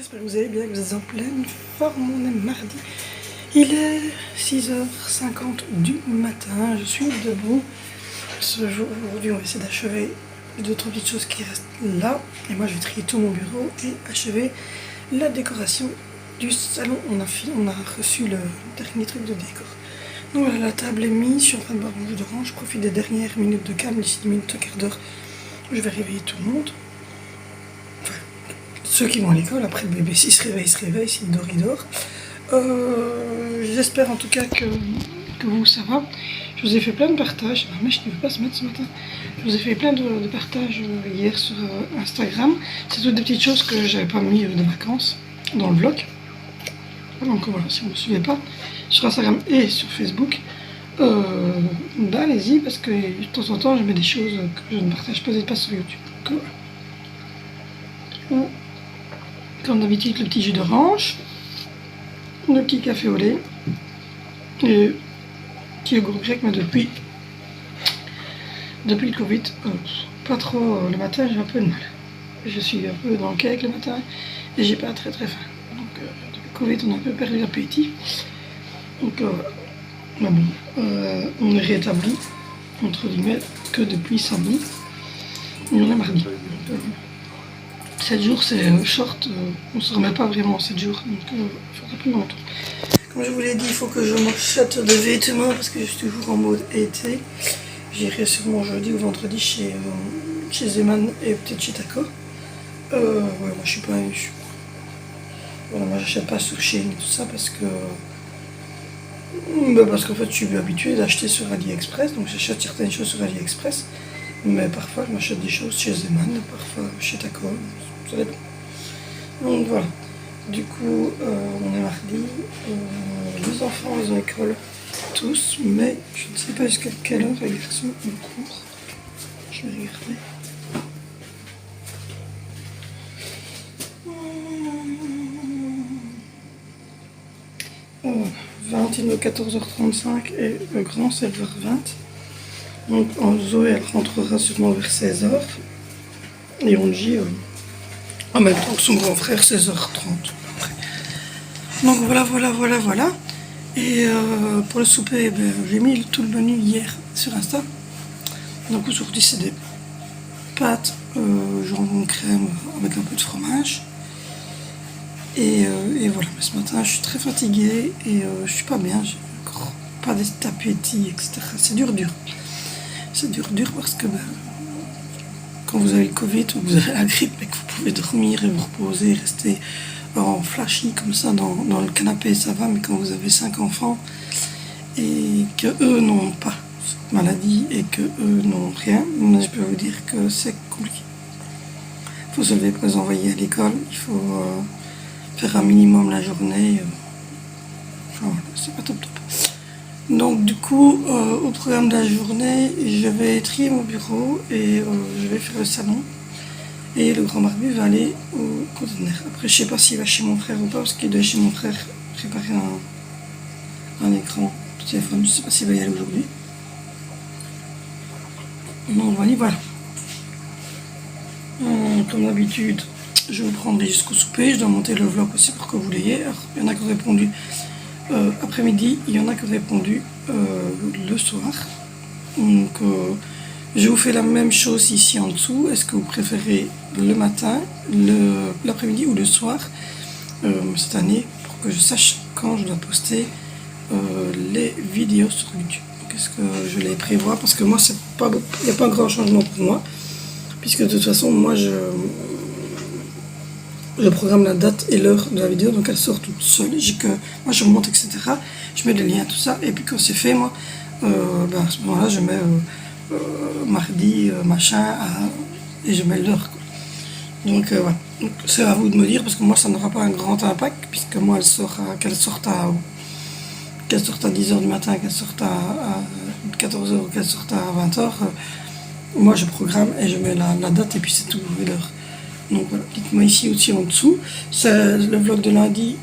j'espère que vous allez bien, que vous êtes en pleine forme. On est mardi. Il est 6h50 du matin. Je suis debout. Aujourd'hui, on va essayer d'achever deux, trois petites choses qui restent là. Et moi, je vais trier tout mon bureau et achever la décoration du salon. On a reçu le dernier truc de décor. Donc voilà, la table est mise. Je suis en train de boire mon jus d'orange. Je profite des dernières minutes de calme, d'ici 10 minutes, un quart d'heure. Je vais réveiller tout le monde. Enfin, ceux qui vont à l'école, après le bébé, s'il se réveille, s'il dort, il dort. J'espère en tout cas que vous, ça va. Je vous ai fait plein de partages. Ma mèche qui ne veut pas se mettre ce matin. Je vous ai fait plein de partages hier sur Instagram. C'est toutes des petites choses que j'avais pas mis de vacances dans le vlog. Donc voilà, si vous ne me suivez pas sur Instagram et sur Facebook, allez-y, parce que de temps en temps je mets des choses que je ne partage peut-être pas sur YouTube. Donc, voilà. Comme d'habitude, le petit jus d'orange, le petit café au lait et le petit yogourt grec, mais depuis le Covid, pas trop le matin, j'ai un peu de mal. Je suis un peu dans le cake le matin et j'ai pas très faim. Donc depuis le Covid, on a un peu perdu l'appétit. Donc mais bon, on est rétabli, entre guillemets, que depuis samedi. Et on est mardi. 7 jours, c'est short, on ne se remet pas vraiment 7 jours, donc il faudra plus longtemps. Comme je vous l'ai dit, il faut que je m'achète des vêtements parce que je suis toujours en mode été. J'irai sûrement jeudi ou vendredi chez Zeman et peut-être chez Taco. Ouais, moi je suis pas... Voilà, moi j'achète pas sur Shein et tout ça parce que... parce qu'en fait je suis habitué d'acheter sur AliExpress, donc j'achète certaines choses sur AliExpress. Mais parfois je m'achète des choses chez Zeman, parfois chez Taco, ça dépend. Donc voilà, du coup on est mardi, les enfants ils ont école tous, mais je ne sais pas jusqu'à quelle heure les garçons ont cours. Je vais regarder. 20, il est 14h35 et le grand c'est 20h20. Donc Zoé elle rentrera sûrement vers 16h et Onji en même temps que son grand frère 16h30 après. Donc voilà. Et pour le souper, j'ai mis tout le menu hier sur Insta. Donc aujourd'hui c'est des pâtes jambon crème avec un peu de fromage. Et voilà, mais ce matin je suis très fatiguée et je suis pas bien, j'ai encore pas d'appétit, etc. C'est dur. C'est dur parce que quand vous avez le Covid ou vous avez la grippe et que vous pouvez dormir et vous reposer, rester en flashy comme ça dans le canapé, ça va, mais quand vous avez 5 enfants et que eux n'ont pas cette maladie et que eux n'ont rien, je peux vous dire que c'est compliqué. Il faut se lever pour les envoyer à l'école, il faut faire un minimum la journée. Enfin voilà, c'est pas top. Donc du coup, au programme de la journée, je vais trier mon bureau et je vais faire le salon. Et le grand barbu va aller au conteneur. Après, je sais pas s'il va chez mon frère ou pas, parce qu'il doit chez mon frère préparer un écran de téléphone. Je sais pas s'il va y aller aujourd'hui. Donc voilà. Comme d'habitude, je vais vous prendre jusqu'au souper. Je dois monter le vlog aussi pour que vous l'ayez. Il y en a qui ont répondu après-midi, il y en a qui ont répondu le soir. Donc je vous fais la même chose ici en dessous. Est-ce que vous préférez le matin, l'après-midi ou le soir cette année, pour que je sache quand je dois poster les vidéos sur YouTube. Qu'est-ce que je les prévois, parce que moi il n'y a pas grand changement pour moi, puisque de toute façon moi je programme la date et l'heure de la vidéo, donc elle sort toute seule. Moi je monte, etc. Je mets les liens, tout ça, et puis quand c'est fait, moi, à ce moment-là, je mets mardi, machin, et je mets l'heure. Donc voilà. C'est à vous de me dire, parce que moi ça n'aura pas un grand impact, puisque moi qu'elle sorte à 10h du matin, qu'elle sorte à 14h ou qu'elle sorte à 20h, moi je programme et je mets la date et puis c'est tout, et l'heure. Donc voilà, dites-moi ici aussi en dessous. C'est le vlog de lundi,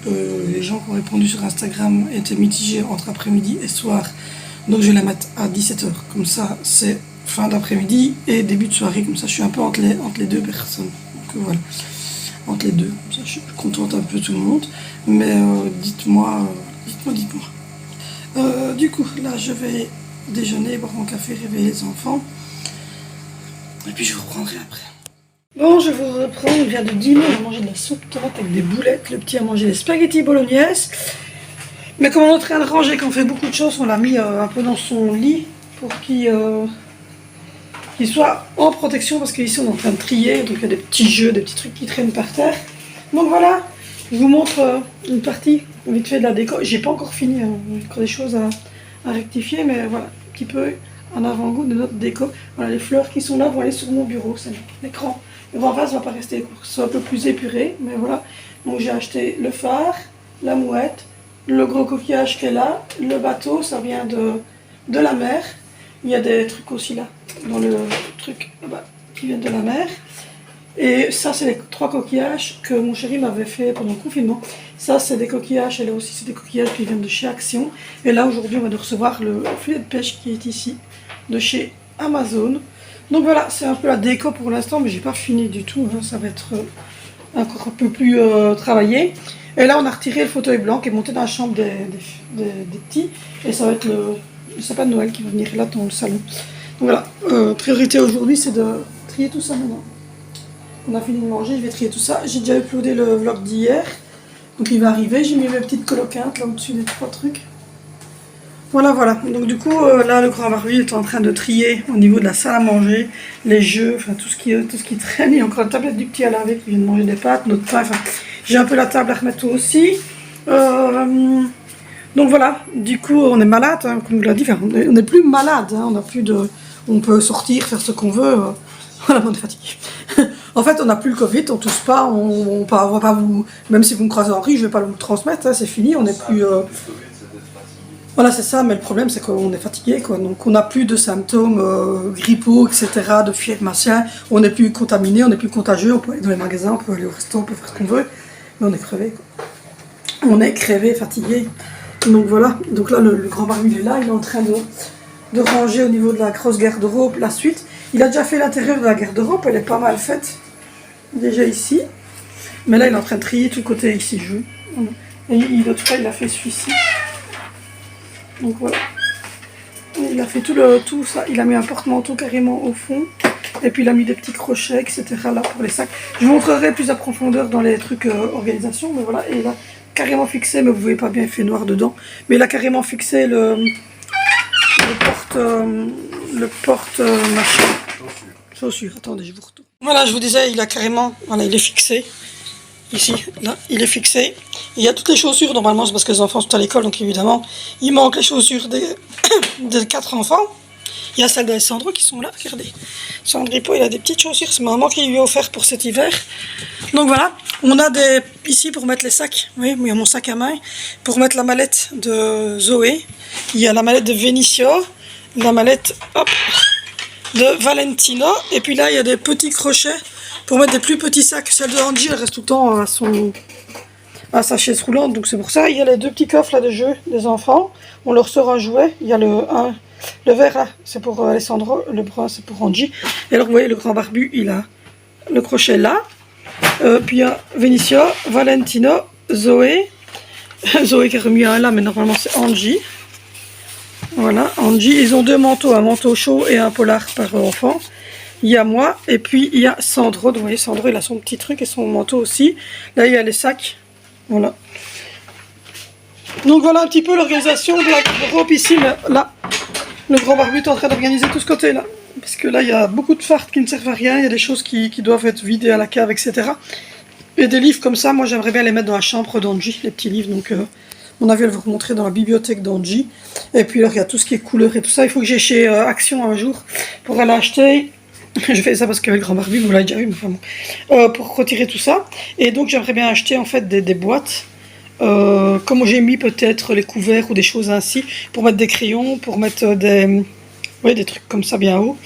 les gens qui ont répondu sur Instagram étaient mitigés entre après-midi et soir. Donc je vais la mettre à 17h, comme ça c'est fin d'après-midi et début de soirée, comme ça je suis un peu entre les deux personnes. Donc voilà. entre les deux. Ça, je contente un peu tout le monde. Mais dites-moi. Du coup, là, je vais déjeuner, boire mon café, réveiller les enfants. Et puis, je vous reprendrai après. Bon, je vous reprends. On vient de dîner. On a mangé de la soupe tomate avec des boulettes. Le petit a mangé des spaghettis bolognaise. Mais comme on est en train de ranger, qu'on fait beaucoup de choses, on l'a mis un peu dans son lit pour qu'il soit en protection. Parce qu'ici, on est en train de trier. Donc, il y a des petits jeux, des petits trucs qui traînent par terre. Donc, voilà. Je vous montre une partie vite fait de la déco. J'ai pas encore fini, hein. Il y a encore des choses à rectifier, mais voilà, un petit peu en avant-goût de notre déco. Voilà, les fleurs qui sont là vont aller sur mon bureau, c'est l'écran. Le grand vase va pas rester, c'est un peu plus épuré, mais voilà. Donc j'ai acheté le phare, la mouette, le gros coquillage qui est là, le bateau, ça vient de la mer. Il y a des trucs aussi là, dans le truc là-bas, qui viennent de la mer. Et ça, c'est les 3 coquillages que mon chéri m'avait fait pendant le confinement. Ça, c'est des coquillages, et là aussi, c'est des coquillages qui viennent de chez Action. Et là, aujourd'hui, on va de recevoir le filet de pêche qui est ici, de chez Amazon. Donc voilà, c'est un peu la déco pour l'instant, mais j'ai pas fini du tout. Hein. Ça va être encore un peu plus travaillé. Et là, on a retiré le fauteuil blanc qui est monté dans la chambre des petits. Et ça va être le sapin de Noël qui va venir là dans le salon. Donc voilà, priorité aujourd'hui, c'est de trier tout ça maintenant. On a fini de manger, je vais trier tout ça. J'ai déjà uploadé le vlog d'hier. Donc il va arriver. J'ai mis mes petites coloquintes là au-dessus des 3 trucs. Voilà, voilà. Donc du coup, là, le grand barbu est en train de trier au niveau de la salle à manger, les jeux, enfin tout ce qui traîne. Il y a encore la tablette du petit à laver qui vient de manger des pâtes, notre pain. Enfin, j'ai un peu la table à remettre aussi. Donc voilà. Du coup, on est malade, hein, comme je l'ai dit. Enfin, on n'est plus malade. Hein, on a plus de, on peut sortir, faire ce qu'on veut. Voilà, on est fatigué. En fait, on n'a plus le Covid, on tousse pas, on va pas vous, même si vous me croisez en rue, je vais pas vous le transmettre, hein, c'est fini, on n'est plus. Voilà, c'est ça, mais le problème c'est qu'on est fatigué, quoi. Donc on n'a plus de symptômes grippaux, etc., de fièvre, machin. On n'est plus contaminé, on n'est plus contagieux, on peut aller dans les magasins, on peut aller au restaurant, on peut faire ce qu'on veut, mais on est crevé, quoi. On est crevé, fatigué. Donc voilà, donc là le grand barbu il est là, il est en train de ranger au niveau de la grosse garde-robe la suite. Il a déjà fait l'intérieur de la garde-robe, elle est pas mal faite, déjà ici. Mais là, il est en train de trier tout le côté ici, je veux. Et l'autre fois, il a fait celui-ci. Donc voilà. Et il a fait tout ça. Il a mis un porte-manteau carrément au fond. Et puis il a mis des petits crochets, etc. là pour les sacs. Je vous montrerai plus à profondeur dans les trucs organisation. Mais voilà, et il a carrément fixé, mais vous voyez pas bien, il fait noir dedans. Mais il a carrément fixé le porte machin. Chaussure, attendez, je vous retourne. Voilà, je vous disais, il a carrément, voilà, il est fixé. Ici, là, il est fixé. Il y a toutes les chaussures, normalement, c'est parce que les enfants sont à l'école, donc évidemment, il manque les chaussures des 4 enfants. Il y a celles d'Alessandro qui sont là, regardez. Sandripo, il a des petites chaussures, c'est maman qui lui a offert pour cet hiver. Donc voilà, on a des, ici pour mettre les sacs, oui, il y a mon sac à main, pour mettre la mallette de Zoé. Il y a la mallette de Venicio, la mallette, hop, de Valentino, et puis là il y a des petits crochets pour mettre des plus petits sacs. Celle de Angie elle reste tout le temps à sa chaise roulante, donc c'est pour ça. Il y a les 2 petits coffres là de jeux des enfants, on leur sort un jouet. Il y a le vert là, c'est pour Alessandro, le brun c'est pour Angie. Et alors vous voyez le grand barbu, il a le crochet là, puis il y a Venicio, Valentino, Zoé, Zoé qui a remis un là, mais normalement c'est Angie. Voilà, Angie, ils ont 2 manteaux, un manteau chaud et un polar par enfant. Il y a moi, et puis il y a Sandro. Vous voyez, Sandro, il a son petit truc et son manteau aussi. Là, il y a les sacs. Voilà. Donc voilà un petit peu l'organisation de la garde-robe ici. Mais là, le grand barbu est en train d'organiser tout ce côté-là. Parce que là, il y a beaucoup de fardes qui ne servent à rien. Il y a des choses qui doivent être vidées à la cave, etc. Et des livres comme ça, moi, j'aimerais bien les mettre dans la chambre d'Angie, les petits livres. Donc, mon avis, elle va vous montrer dans la bibliothèque d'Angie. Et puis, alors, il y a tout ce qui est couleur et tout ça. Il faut que j'aille chez Action un jour pour aller acheter. Je fais ça parce qu'avec le grand barbu, vous l'avez déjà vu, mais enfin bon. Pour retirer tout ça. Et donc, j'aimerais bien acheter en fait des boîtes. Comme j'ai mis peut-être les couverts ou des choses ainsi, pour mettre des crayons, pour mettre des trucs comme ça bien haut.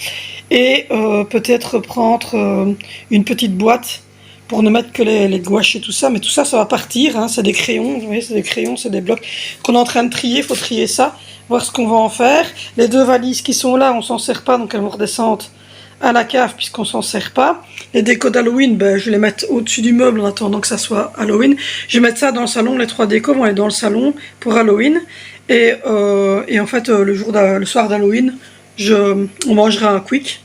Et peut-être prendre une petite boîte pour ne mettre que les gouaches et tout ça, mais tout ça, ça va partir, hein. C'est des crayons, vous voyez, c'est des crayons, c'est des blocs qu'on est en train de trier, il faut trier ça, voir ce qu'on va en faire. Les 2 valises qui sont là, on s'en sert pas, donc elles vont redescendre à la cave puisqu'on s'en sert pas. Les décos d'Halloween, ben, je vais les mettre au-dessus du meuble en attendant que ça soit Halloween. Je vais mettre ça dans le salon, les 3 décos vont aller dans le salon pour Halloween. Et en fait, le soir d'Halloween, on mangera un quick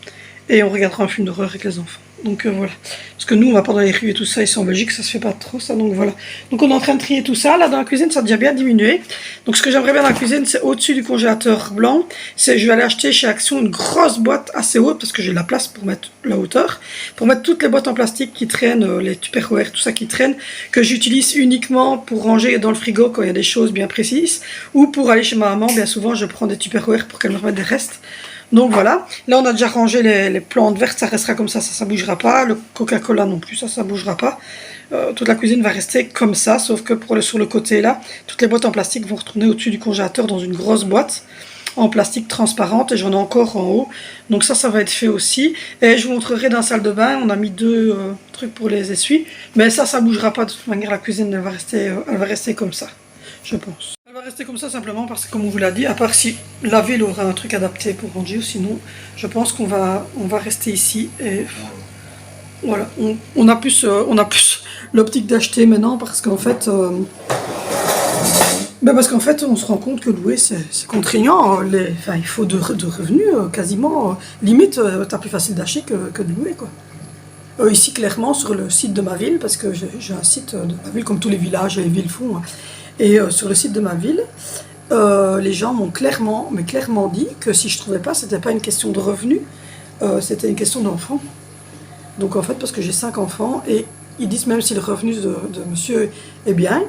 et on regardera un film d'horreur avec les enfants. Donc voilà. Parce que nous, on va pas dans les rues et tout ça, ici en Belgique, ça se fait pas trop ça, donc voilà. Donc on est en train de trier tout ça. Là, dans la cuisine, ça a déjà bien diminué. Donc ce que j'aimerais bien dans la cuisine, c'est au-dessus du congélateur blanc. Je vais aller acheter chez Action une grosse boîte assez haute, parce que j'ai de la place pour mettre la hauteur, pour mettre toutes les boîtes en plastique qui traînent, les Tupperware, tout ça qui traîne, que j'utilise uniquement pour ranger dans le frigo quand il y a des choses bien précises, ou pour aller chez ma maman, bien souvent, je prends des Tupperware pour qu'elle me remette des restes. Donc voilà, là on a déjà rangé les plantes vertes, ça restera comme ça bougera pas. Le Coca-Cola non plus, ça bougera pas. Toute la cuisine va rester comme ça, sauf que sur le côté là, toutes les boîtes en plastique vont retourner au-dessus du congélateur dans une grosse boîte en plastique transparente, et j'en ai encore en haut. Donc ça va être fait aussi. Et je vous montrerai dans la salle de bain, on a mis 2 trucs pour les essuies, mais ça bougera pas de toute manière, la cuisine elle va rester comme ça, je pense. Elle va rester comme ça simplement parce que, comme on vous l'a dit, à part si la ville aura un truc adapté pour ranger, sinon je pense qu'on va rester ici. Et voilà, on a plus l'optique d'acheter maintenant parce qu'en fait, on se rend compte que louer c'est contraignant. Il faut de revenus quasiment. Limite, t'as plus facile d'acheter que de louer quoi. Ici clairement sur le site de ma ville, parce que j'ai un site de ma ville comme tous les villages et les villes font. Et sur le site de ma ville, les gens m'ont clairement dit que si je trouvais pas, c'était pas une question de revenus, c'était une question d'enfants. Donc en fait, parce que j'ai 5 enfants, et ils disent même si le revenu de monsieur est bien,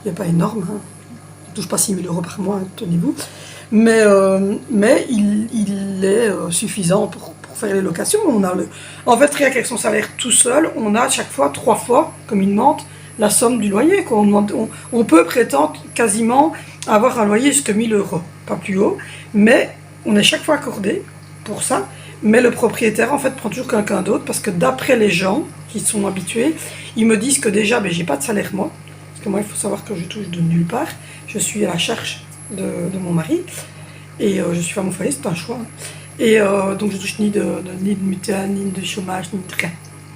il n'est pas énorme, hein, il ne touche pas 6 000 € par mois, tenez-vous, mais il est suffisant pour faire les locations. En fait, rien qu'avec son salaire tout seul, on a à chaque fois 3 fois, comme il demande, la somme du loyer, quoi. On peut prétendre quasiment avoir un loyer jusqu'à 1 000 €, pas plus haut, mais on est chaque fois accordé pour ça. Mais le propriétaire, en fait, prend toujours quelqu'un d'autre, parce que d'après les gens qui sont habitués, ils me disent que déjà, j'ai pas de salaire moi, parce que moi, il faut savoir que je touche de nulle part. Je suis à la charge de mon mari, et je suis femme au foyer, c'est un choix. Et donc, je touche ni de mutuelle, ni de chômage, ni de rien.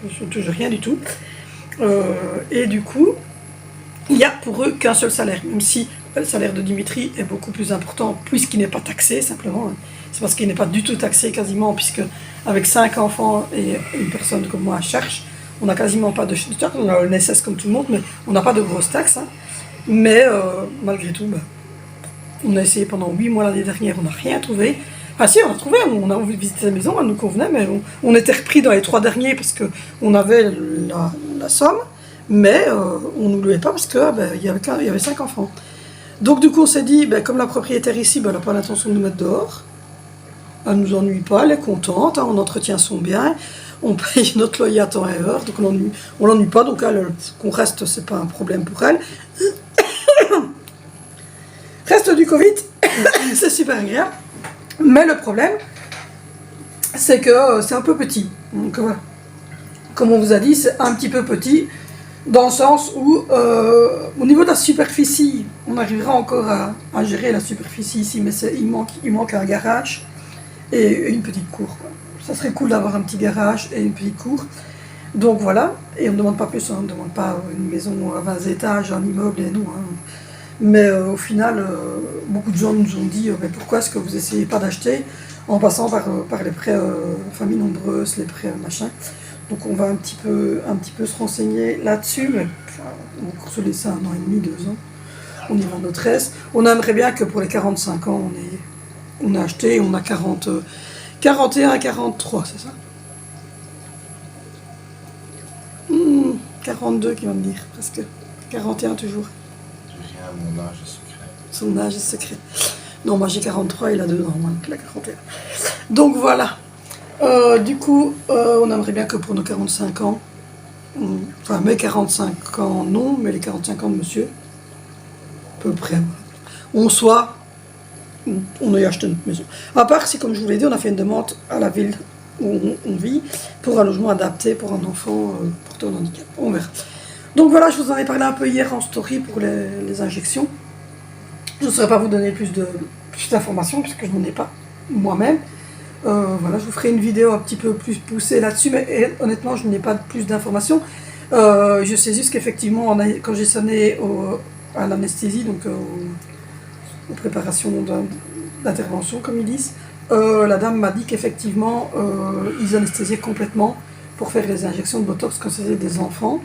Je ne touche rien du tout. Et du coup, il n'y a pour eux qu'un seul salaire, même si le salaire de Dimitri est beaucoup plus important puisqu'il n'est pas taxé simplement. C'est parce qu'il n'est pas du tout taxé quasiment, puisque avec 5 enfants et une personne comme moi à charge, on n'a quasiment pas de taxes. On a le NSS comme tout le monde, mais on n'a pas de grosses taxes. Hein. Mais malgré tout, on a essayé pendant 8 mois l'année dernière, on n'a rien trouvé. Ah si, on a trouvé, on a envie de visiter la maison, elle nous convenait, mais on était repris dans les 3 derniers parce qu'on avait la somme, mais on ne nous louait pas parce qu'il y avait 5 enfants. Donc du coup on s'est dit, comme la propriétaire ici, elle n'a pas l'intention de nous mettre dehors, elle ne nous ennuie pas, elle est contente, hein, on entretient son bien, on paye notre loyer à temps et heure, donc on l'ennuie pas, donc qu'on reste, c'est pas un problème pour elle. Reste du Covid, c'est super agréable. Mais le problème, c'est que c'est un peu petit. Donc voilà. Comme on vous a dit, c'est un petit peu petit, dans le sens où, au niveau de la superficie, on arrivera encore à gérer la superficie ici, mais il manque un garage et une petite cour. Ça serait cool d'avoir un petit garage et une petite cour. Donc voilà, et on ne demande pas plus, on ne demande pas une maison à 20 étages, un immeuble et non. Hein. Mais au final, beaucoup de gens nous ont dit mais pourquoi est-ce que vous n'essayez pas d'acheter en passant par les prêts familles nombreuses, les prêts machin. Donc on va un petit peu se renseigner là-dessus, mais on va se laisser 1 an et demi, 2 ans. On y va notre aise. On aimerait bien que pour les 45 ans, on a acheté, on a 41 et 43, c'est ça 42 qui va me dire, presque. 41 toujours. Mon âge est secret. Son âge est secret. Non, moi j'ai 43, il a 2 ans, moins que la 41. Donc voilà. Du coup, on aimerait bien que pour nos 45 ans, enfin mes 45 ans non, mais les 45 ans de monsieur, à peu près, on ait acheté notre maison. À part si, comme je vous l'ai dit, on a fait une demande à la ville où on vit pour un logement adapté pour un enfant porteur de handicap. On verra. Donc voilà, je vous en ai parlé un peu hier en story pour les injections. Je ne saurais pas vous donner plus d'informations puisque je n'en ai pas moi-même. Voilà, je vous ferai une vidéo un petit peu plus poussée là-dessus, mais honnêtement, je n'ai pas plus d'informations. Je sais juste qu'effectivement, quand j'ai sonné à l'anesthésie, donc aux préparations d'intervention, comme ils disent, la dame m'a dit qu'effectivement, ils anesthésiaient complètement pour faire les injections de Botox quand c'était des enfants.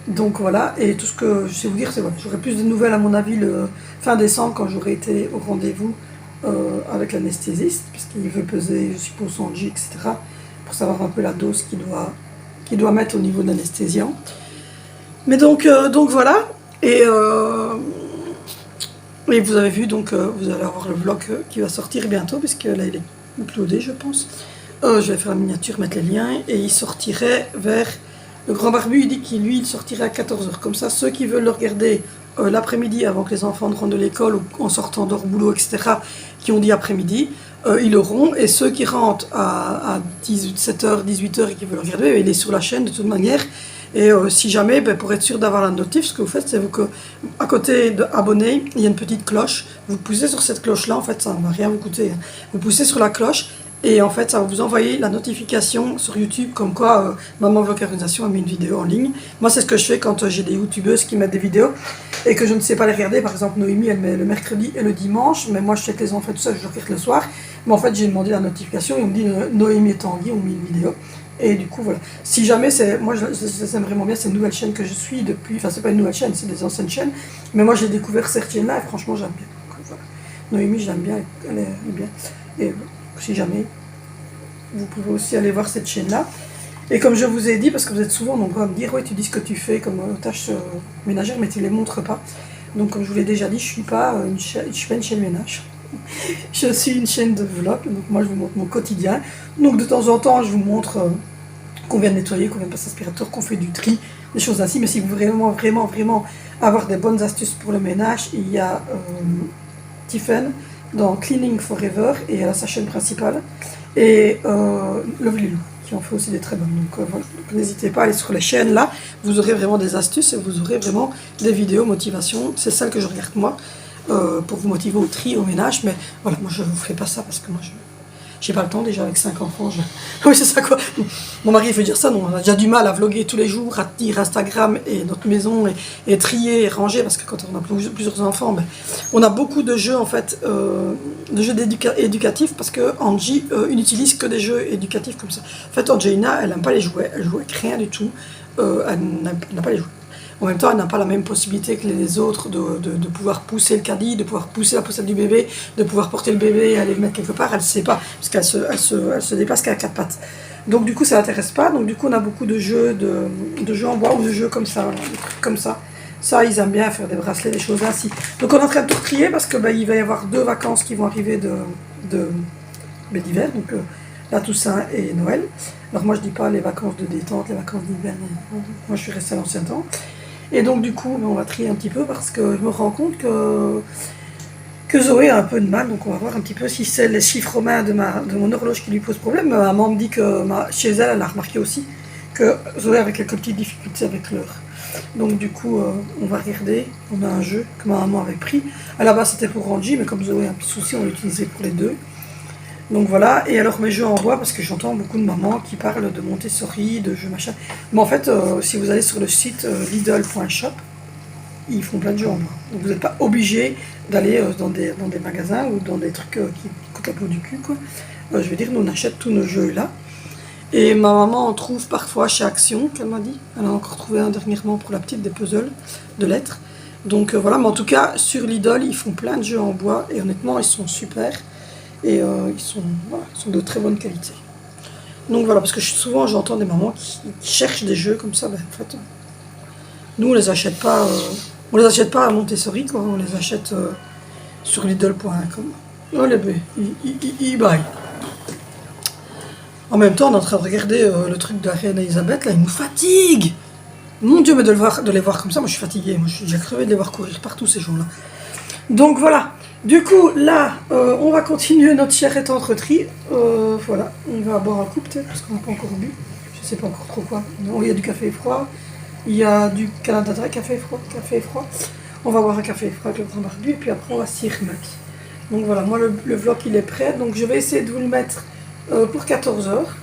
Donc voilà, et tout ce que je sais vous dire, c'est voilà, j'aurai plus de nouvelles à mon avis le fin décembre quand j'aurai été au rendez-vous avec l'anesthésiste, puisqu'il veut peser, je suppose, son G, etc., pour savoir un peu la dose qu'il doit mettre au niveau de l'anesthésiant. Mais donc voilà, et vous avez vu, donc vous allez avoir le vlog qui va sortir bientôt, puisque là il est uploadé, je pense. Je vais faire la miniature, mettre les liens, et il sortirait vers... Le grand barbu, il dit qu'il lui, il sortirait à 14h. Comme ça, ceux qui veulent le regarder l'après-midi, avant que les enfants rentrent de l'école, ou en sortant de leur boulot, etc., qui ont dit après-midi, ils l'auront. Et ceux qui rentrent à 17h, 18h et qui veulent le regarder, il est sur la chaîne de toute manière. Et si jamais, pour être sûr d'avoir la notif, ce que vous faites, c'est que à côté d'abonner, il y a une petite cloche. Vous poussez sur cette cloche-là, en fait, ça ne va rien vous coûter. Vous poussez sur la cloche. Et en fait, ça va vous envoyer la notification sur YouTube comme quoi Maman Vlog Organisation a mis une vidéo en ligne. Moi, c'est ce que je fais quand j'ai des youtubeuses qui mettent des vidéos et que je ne sais pas les regarder. Par exemple, Noémie, elle met le mercredi et le dimanche, mais moi, je sais que les enfants, tout ça, je regarde le soir. Mais en fait, j'ai demandé la notification et on me dit Noémie et Tanguy ont mis une vidéo. Et du coup, voilà. Si jamais, moi, j'aime vraiment bien, c'est une nouvelle chaîne que je suis depuis. Enfin, c'est pas une nouvelle chaîne, c'est des anciennes chaînes. Mais moi, j'ai découvert cette chaîne-là et franchement, j'aime bien. Donc, voilà. Noémie, j'aime bien, elle est bien. Et si jamais, vous pouvez aussi aller voir cette chaîne-là. Et comme je vous ai dit, parce que vous êtes souvent nombreux à me dire, oui, tu dis ce que tu fais comme tâches ménagères, mais tu ne les montres pas. Donc, comme je vous l'ai déjà dit, je ne suis pas une chaîne ménage. Je suis une chaîne de vlog, donc moi, je vous montre mon quotidien. Donc, de temps en temps, je vous montre qu'on vient de nettoyer, qu'on vient de passer l'aspirateur, qu'on fait du tri, des choses ainsi. Mais si vous voulez vraiment avoir des bonnes astuces pour le ménage, il y a Tiffen dans Cleaning Forever et elle a sa chaîne principale. Et Lovely Lou, qui en fait aussi des très bonnes. Donc voilà, n'hésitez pas à aller sur les chaînes là, vous aurez vraiment des astuces et vous aurez vraiment des vidéos motivation. C'est celle que je regarde moi, pour vous motiver au tri, au ménage. Mais voilà, moi je ne vous fais pas ça parce que moi j'ai pas le temps déjà avec 5 enfants. Oui, c'est ça quoi. Mon mari il veut dire ça, non, on a déjà du mal à vlogger tous les jours, à tenir Instagram et notre maison et trier et ranger parce que quand on a plusieurs enfants, on a beaucoup de jeux en fait, de jeux éducatifs parce que Angie n'utilise que des jeux éducatifs comme ça. En fait, Angelina, elle n'aime pas les jouets, elle joue avec rien du tout, elle n'a pas les jouets. En même temps, elle n'a pas la même possibilité que les autres de pouvoir pousser le caddie, de pouvoir pousser la poussette du bébé, de pouvoir porter le bébé et aller le mettre quelque part. Elle ne sait pas, parce qu'elle se déplace qu'à 4 pattes. Donc du coup, ça ne l'intéresse pas. Donc du coup, on a beaucoup de jeux, de jeux en bois ou de jeux comme ça, voilà, des trucs comme ça. Ça, ils aiment bien faire des bracelets, des choses ainsi. Donc on est en train de tout trier parce que il va y avoir 2 vacances qui vont arriver d'hiver. Donc la Toussaint et Noël. Alors moi, je dis pas les vacances de détente, les vacances d'hiver. Moi, je suis restée à l'ancien temps. Et donc du coup, on va trier un petit peu parce que je me rends compte que Zoé a un peu de mal. Donc on va voir un petit peu si c'est les chiffres romains de mon horloge qui lui pose problème. Maman me dit que chez elle, elle a remarqué aussi que Zoé avait quelques petites difficultés avec l'heure. Donc du coup, on va regarder. On a un jeu que ma maman avait pris. À la base, c'était pour Angie, mais comme Zoé a un petit souci, on l'utilisait pour les deux. Donc voilà, et alors mes jeux en bois, parce que j'entends beaucoup de mamans qui parlent de Montessori, de jeux machin. Mais en fait, si vous allez sur le site lidl.shop, ils font plein de jeux en bois. Donc vous n'êtes pas obligé d'aller dans des magasins ou dans des trucs qui coûtent la peau du cul, quoi. Je veux dire, nous on achète tous nos jeux là. Et ma maman en trouve parfois chez Action, qu'elle m'a dit. Elle a encore trouvé un dernièrement pour la petite, des puzzles de lettres. Donc voilà, mais en tout cas, sur Lidl, ils font plein de jeux en bois et honnêtement, ils sont super. Et ils sont de très bonne qualité. Donc voilà, parce que souvent j'entends des mamans qui cherchent des jeux comme ça. En fait, nous on les achète pas à Montessori, quoi. On les achète sur Lidl.com. Oh les bébés, ils baillent. En même temps, on est en train de regarder le truc de la reine Elisabeth, là, il nous fatigue. Mon Dieu, mais de les voir comme ça, moi je suis fatiguée. Moi je suis déjà crevée de les voir courir partout ces jours-là. Donc voilà. Du coup, là, on va continuer notre cher et tendre tri. Voilà, on va boire un coup peut-être, parce qu'on n'a pas encore bu. Je ne sais pas encore trop quoi. Non, il y a du café froid. Il y a du Canada Dry, café froid. On va boire un café froid avec le grand barbu, et puis après on va s'y remettre. Donc voilà, moi le vlog il est prêt. Donc je vais essayer de vous le mettre pour 14 heures.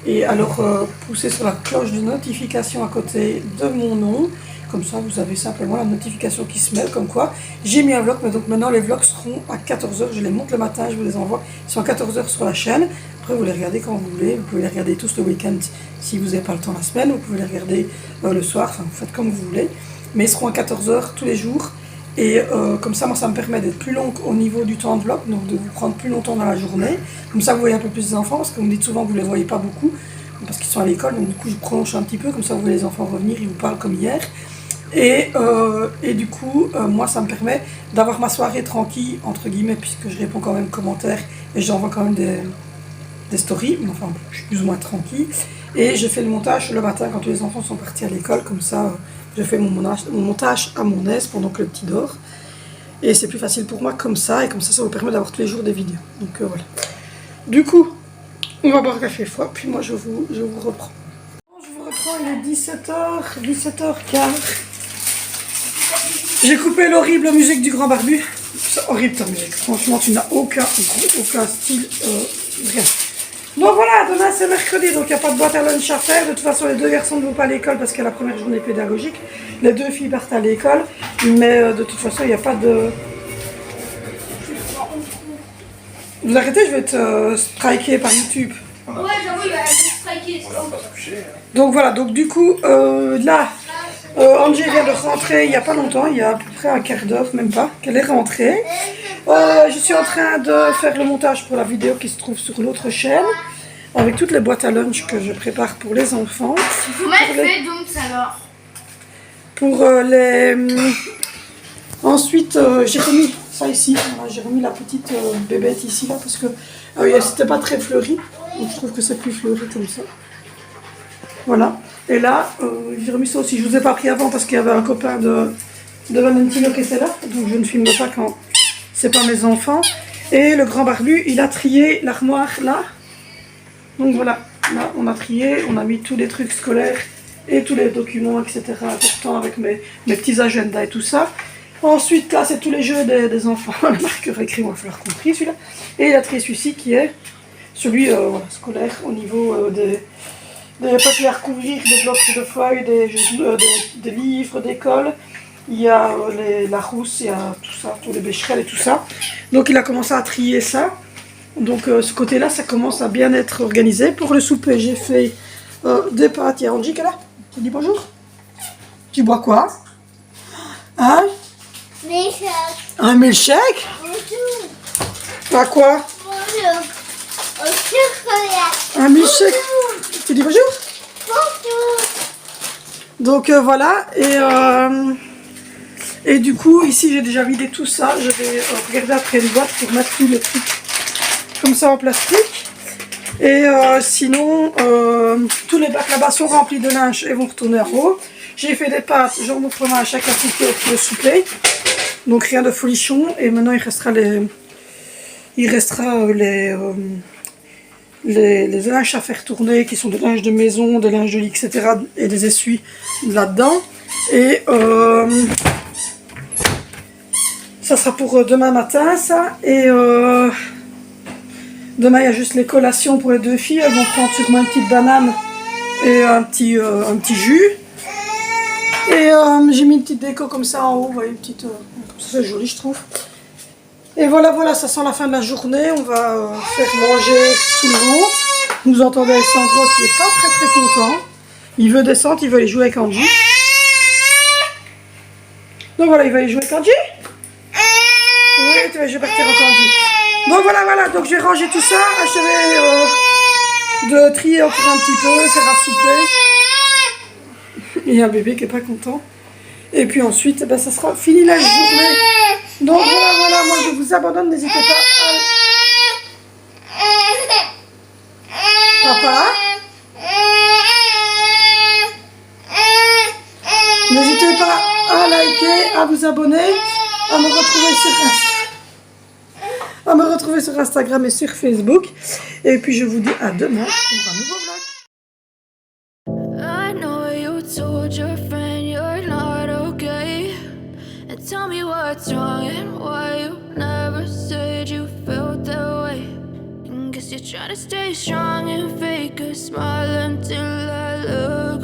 Et alors, poussez sur la cloche de notification à côté de mon nom. Comme ça, vous avez simplement la notification qui se met, comme quoi j'ai mis un vlog. Mais donc maintenant, les vlogs seront à 14 heures. Je les monte le matin, je vous les envoie. Ils sont à 14 heures sur la chaîne. Après, vous les regardez quand vous voulez. Vous pouvez les regarder tous le week-end si vous n'avez pas le temps la semaine. Vous pouvez les regarder le soir. Enfin, vous faites comme vous voulez. Mais ils seront à 14 heures tous les jours. Et comme ça, moi, ça me permet d'être plus long au niveau du temps de vlog. Donc, de vous prendre plus longtemps dans la journée. Comme ça, vous voyez un peu plus des enfants. Parce que vous me dites souvent que vous ne les voyez pas beaucoup. Parce qu'ils sont à l'école. Donc, du coup, je prolonge un petit peu. Comme ça, vous voyez les enfants revenir. Ils vous parlent comme hier. Et du coup, moi, ça me permet d'avoir ma soirée tranquille, entre guillemets, puisque je réponds quand même aux commentaires et j'envoie quand même des stories. Mais enfin, je suis plus ou moins tranquille. Et je fais le montage le matin quand tous les enfants sont partis à l'école. Comme ça, je fais mon montage à mon aise pendant que le petit dort. Et c'est plus facile pour moi comme ça. Et comme ça vous permet d'avoir tous les jours des vidéos. Donc voilà. Du coup, on va boire un café froid. Puis moi, je vous reprends. Je vous reprends, il est 17h, 17h15. J'ai coupé l'horrible musique du Grand Barbu. C'est horrible ta musique. Franchement, tu n'as aucun style, rien. Donc voilà, demain c'est mercredi, donc il n'y a pas de boîte à lunch à faire. De toute façon, les deux garçons ne vont pas à l'école parce qu'il y a la première journée pédagogique. Les deux filles partent à l'école. Mais de toute façon, il n'y a pas de... Vous arrêtez, je vais te striker par YouTube. Ouais, j'avoue, il va être striké. Donc voilà, donc du coup, là... Angie vient de rentrer il n'y a pas longtemps, il y a à peu près un quart d'heure, même pas, qu'elle est rentrée. Je suis en train de faire le montage pour la vidéo qui se trouve sur l'autre chaîne, avec toutes les boîtes à lunch que je prépare pour les enfants. Comment elle fait donc alors? Pour les... Ensuite, j'ai remis ça ici, voilà, j'ai remis la petite bébête ici, là, parce que c'était pas très fleuri, donc je trouve que c'est plus fleuri comme ça. Voilà. Et là, j'ai remis ça aussi. Je ne vous ai pas pris avant parce qu'il y avait un copain de Valentino qui était là. Donc je ne filme pas quand c'est pas mes enfants. Et le Grand Barbu, il a trié l'armoire là. Donc voilà. Là, on a trié. On a mis tous les trucs scolaires et tous les documents, etc. importants avec mes petits agendas et tout ça. Ensuite, là, c'est tous les jeux des enfants. Le marqueur écrit, on va falloir compris celui-là. Et il a trié celui-ci qui est celui voilà, scolaire au niveau des papiers à recouvrir, des blocs de feuilles, des livres d'école. Il y a la rousse, il y a tout ça, tous les bécherelles et tout ça. Donc il a commencé à trier ça. Donc ce côté-là, ça commence à bien être organisé. Pour le souper, j'ai fait des pâtes. Il y a Angie qui est là. Tu dis bonjour. Tu bois quoi? Hein? Milkshake. Un milkshake? Bonjour. Pas quoi? Bonjour. Au chocolat. Un milkshake. Tu dis bonjour? Bonjour. Donc voilà, et du coup ici j'ai déjà vidé tout ça. Je vais regarder après une boîte pour mettre tous les trucs comme ça en plastique. Et sinon tous les bacs là-bas sont remplis de linge et vont retourner en haut. J'ai fait des pâtes, genre de fromage à chaque appliqué pour le souper. Donc rien de folichon. Et maintenant il restera les linges à faire tourner, qui sont des linges de maison, des linges de lit, etc. et des essuies là-dedans. Et ça sera pour demain matin, ça. Et demain, il y a juste les collations pour les deux filles. Elles vont prendre sûrement une petite banane et un petit jus. Et j'ai mis une petite déco comme ça en haut, vous voyez, une petite... c'est joli, je trouve. Et voilà, ça sent la fin de la journée. On va faire manger tout le monde. Vous entendez Alessandro qui n'est pas très content. Il veut descendre, il veut aller jouer avec Angie. Donc voilà, il va aller jouer avec Angie. Oui, je vais partir avec Angie. Donc voilà, donc j'ai rangé tout ça, achevé de trier encore un petit peu, faire à souper. Il y a un bébé qui n'est pas content. Et puis ensuite, ben, ça sera fini la journée. Donc voilà, moi je vous abandonne, n'hésitez pas à... Papa? N'hésitez pas à liker, à vous abonner, à me retrouver sur Instagram et sur Facebook. Et puis je vous dis à demain pour un nouveau vlog. I know you told your friend you're not okay, and tell me what's wrong and why you never said you felt that way. And guess you You try to stay strong and fake a smile until I look